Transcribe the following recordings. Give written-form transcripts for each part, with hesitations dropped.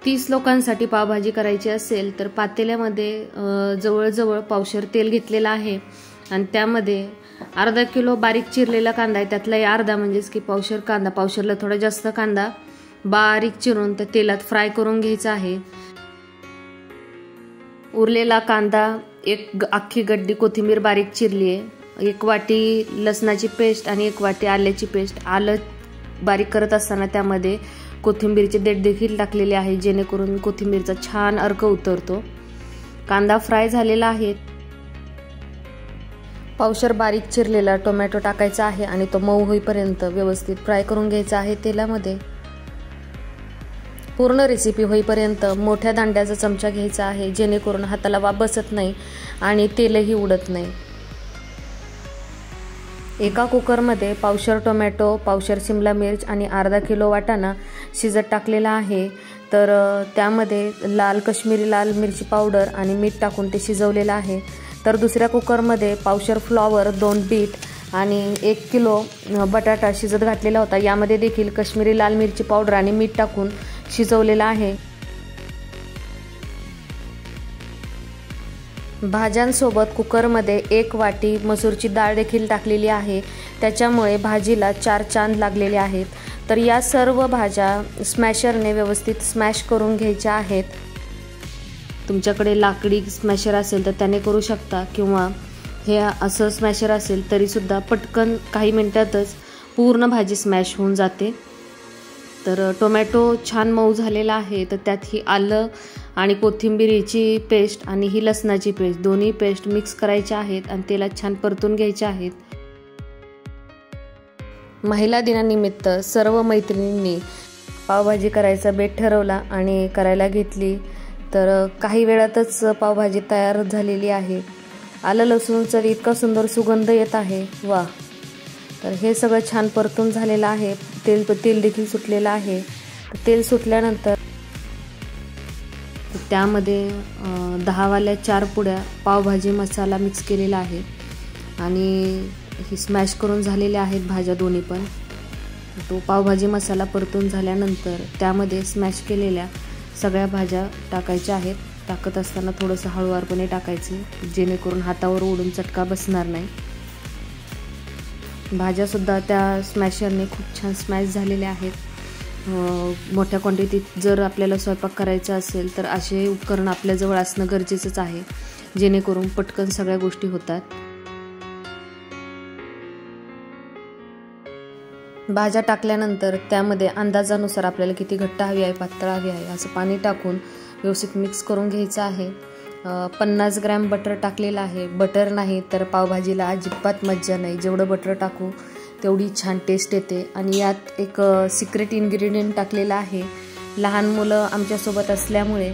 30 लोकांसाठी पावभाजी करायची असेल तर पातेल्यामध्ये जवळजवळ पावशेर तेल घेतलेलं आहे आणि त्यामध्ये अर्धा किलो बारीक चिरलेला कांदा आहे, त्यातला अर्धा म्हणजेच की पावशेर कांदा, पावशेरला थोडा जास्त कांदा बारीक चिरून त्या तेलात फ्राय करून घ्यायचा आहे। उरलेला कांदा, एक अख्खी गड्डी कोथिंबीर बारीक चिरली आहे, 1 वाटी लसणाची पेस्ट आणि 1 वाटी आल्याची पेस्ट। आलं बारीक करत असताना त्यामध्ये कोथिंबीरचे देठ देखील टाकलेले आहे, जेणेकरून कोथिंबीरचा छान अर्क उतरतो। कांदा फ्राय झालेला आहे, पावशेर बारीक चिरलेला टोमॅटो टाकायचा आहे आणि तो मऊ होईपर्यंत व्यवस्थित फ्राय करून घ्यायचा आहे तेलामध्ये। पूर्ण रेसिपी होईपर्यंत मोठ्या दांड्याचा चमचा घ्यायचा आहे, जेणेकरून हाताला वाफ बसत नाही आणि तेलही उडत नाही। एका कुकरमध्ये पावशेर टोमॅटो, पावशेर शिमला मिर्च आणि अर्धा किलो वाटाणा शिजत टाकलेला आहे। तर त्यामध्ये काश्मीरी लाल मिरची पावडर आणि मीठ टाकून ते शिजवलेलं आहे। तर दुसऱ्या कुकरमध्ये पावशेर फ्लॉवर, 2 बीट आणि 1 किलो बटाटा शिजत घातलेला होता, यामध्ये देखील काश्मीरी लाल मिरची पावडर आणि मीठ टाकून शिजवलेला आहे। भाज्यांसोबत कुकरमध्ये 1 वाटी मसूरची डाळ देखील टाकलेली आहे, त्याच्यामुळे भाजीला 4 चांद लागलेले आहेत। तर या सर्व भाज्या स्मॅशरने व्यवस्थित स्मॅश करून घ्यायच्या आहेत। तुमच्याकडे लाकडी स्मॅशर असेल तर त्याने करू शकता, किंवा हे असं स्मॅशर असेल तरी सुद्धा पटकन काही मिनिटातच पूर्ण भाजी स्मॅश होऊन जाते। तर टोमॅटो छान मऊ झालेला आहे, तर त्यात ही आलं आणि कोथिंबीरीची पेस्ट आणि ही लसणाची पेस्ट दोन्ही पेस्ट मिक्स करायच्या आहेत आणि तेलात छान परतून घ्यायच्या आहेत। महिला दिनानिमित्त सर्व मैत्रिणींनी पावभाजी करायचा बेत ठरवला आणि करायला घेतली। तर काही वेळातच पावभाजी तयार झालेली आहे। आलं लसूणचा इतका सुंदर सुगंध येत आहे, वा। तर हे सगळं छान परतून झालेलं आहे, तेल देखील सुटलेलं आहे। तेल सुटल्यानंतर त्यामध्ये 10 वाल्या 4 पुड्या पावभाजी मसाला मिक्स केलेला आहे आणि ही स्मॅश करून झालेल्या आहेत भाज्या दोन्ही पण। तो पावभाजी मसाला परतून झाल्यानंतर त्यामध्ये स्मॅश केलेल्या सगळ्या भाज्या टाकायच्या आहेत। टाकत असताना थोडंसं हळूवारपणे टाकायचे, जेणेकरून हातावर ओढून चटका बसणार नाही। भाज्यासुद्धा त्या स्मॅशरने खूप छान स्मॅश झालेल्या आहेत। मोठ्या क्वांटिटीत जर आपल्याला स्वयंपाक करायचा असेल तर असे उपकरण आपल्याजवळ असणं गरजेचंच आहे, जेणेकरून पटकन सगळ्या गोष्टी होतात। भाज्या टाकल्यानंतर त्यामध्ये अंदाजानुसार आपल्याला किती घट्ट हवी आहे, पातळ हवी आहे असं पाणी टाकून व्यवस्थित मिक्स करून घ्यायचं आहे। 50 ग्रॅम बटर टाकलेलं आहे। बटर नाही तर पावभाजीला अजिबात मज्जा नाही, जेवढं बटर टाकू तेवढी छान टेस्ट येते। आणि यात एक सिक्रेट इन्ग्रेडियंट टाकलेला आहे। लहान मुलं आमच्यासोबत असल्यामुळे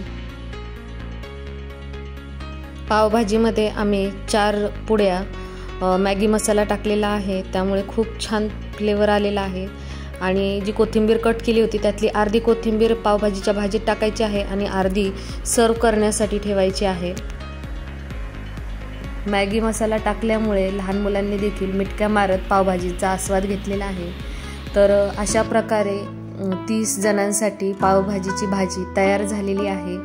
पावभाजीमध्ये आम्ही 4 पुड्या मॅगी मसाला टाकलेला आहे, त्यामुळे खूप छान फ्लेवर आलेला आहे। आणि जी कोथिंबीर कट केली होती त्यातली अर्धी कोथिंबीर पावभाजीच्या भाजीत टाकायची आहे आणि अर्धी सर्व करण्यासाठी ठेवायची आहे। मॅगी मसाला टाकल्यामुळे लहान मुलांनी देखील मिटक्या मारत पावभाजीचा आस्वाद घेतलेला आहे। तर अशा प्रकारे 30 जणांसाठी पावभाजीची भाजी तयार झालेली आहे।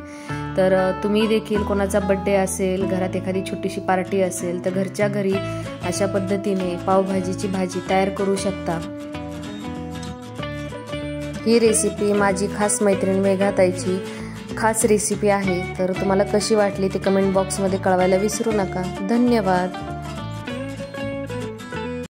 तर तुम्ही देखील कोणाचा बर्थडे असेल, घरात एखादी छोटीशी पार्टी असेल तर घरच्या घरी अशा पद्धतीने पावभाजीची भाजी तयार करू शकता। ही रेसिपी माझी खास मैत्रीण मेघाताईची खास रेसिपी आहे। तर तुम्हाला कशी वाटली ते कमेंट बॉक्समध्ये कळवायला विसरू नका। धन्यवाद।